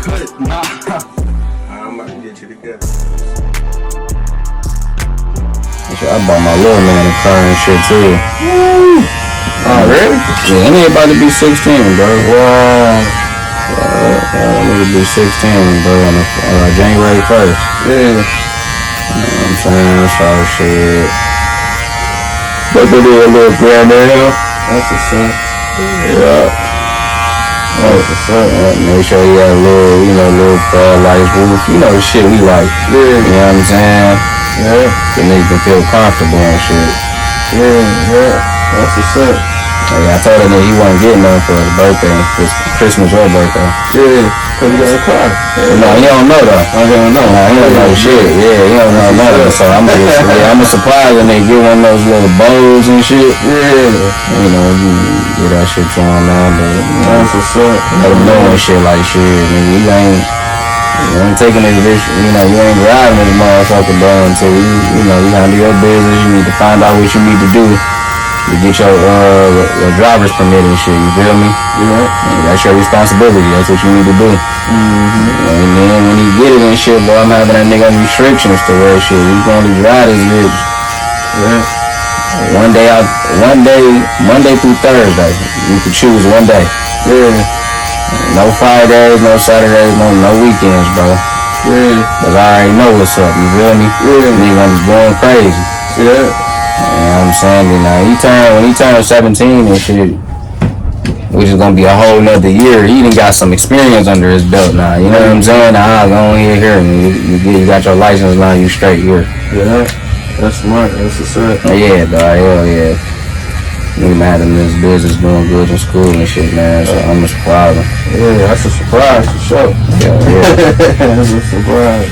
cut it. Nah. I'm about to get you together. I bought my little man a car and shit too. Oh, really? Yeah, he ain't about to be 16, bro. Wow. I'm going to be 16, bro, on January 1st. Yeah. You know what I'm saying? So shit. But they do a little grand now. That's what's up. Yeah. That's what's up. Make sure you got a little lights, roof. You know the shit we like. Yeah. You know what I'm saying? Yeah. To make them feel comfortable and shit. Yeah. That's what's up. Yeah, I told him that he wasn't getting nothing for his birthday, Christmas or birthday. Yeah, cause he got a car. No, he don't know though. He don't know shit. Yeah, he don't know nothing. So I'm surprised when they get one of those little bows and shit. Yeah. You know, you get that shit to him now, but that's what's up. Let him know and shit like shit. Nigga, you ain't taking this bitch. You know, you ain't driving this motherfucker, bro, until you handle your business. You need to find out what you need to do to get your driver's permit and shit, you feel me? Yeah. That's your responsibility. That's what you need to do. And then when you get it and shit, boy, I'm having that nigga on restrictions to where shit, you can only drive this bitch. Yeah. Monday through Thursday, you can choose one day. Yeah. No Fridays, no Saturdays, no weekends, bro. Yeah. Cause I already know what's up, you feel me? Yeah. Nigga, I'm just going crazy. You Yeah. know what I'm saying? When he turned 17 and shit, which is gonna be a whole nother year, he done got some experience under his belt now. You know what I'm saying? Now go on here and you got your license now, you straight here. Yeah, that's smart. That's what's up. Yeah, dog. Hell yeah. Nigga mad in this business, doing good in school and shit, man. So I'm just proud of him. Yeah, that's a surprise for sure. Yeah. That's a surprise.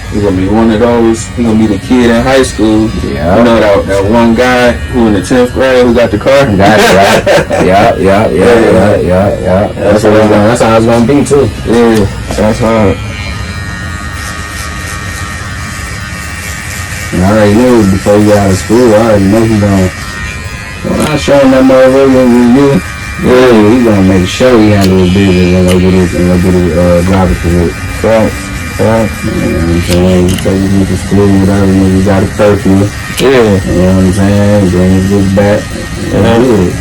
He gonna be one of those. He gonna be the kid in high school. Yeah. You know that one guy who in the 10th grade who got the car. Got it, right? Yeah. That's how it's gonna be too. Yeah, that's hard. And I already knew before you got out of school. I already know he gonna. When I show him that motherfucker with you, yeah, he gonna make sure he handle his business and go get his driver's permit. Right. You know what I'm saying? You take him to school, whatever, you got a curfew. Yeah. You know what I'm saying? Then he gets back. Yeah. Good.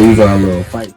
You got a little fight.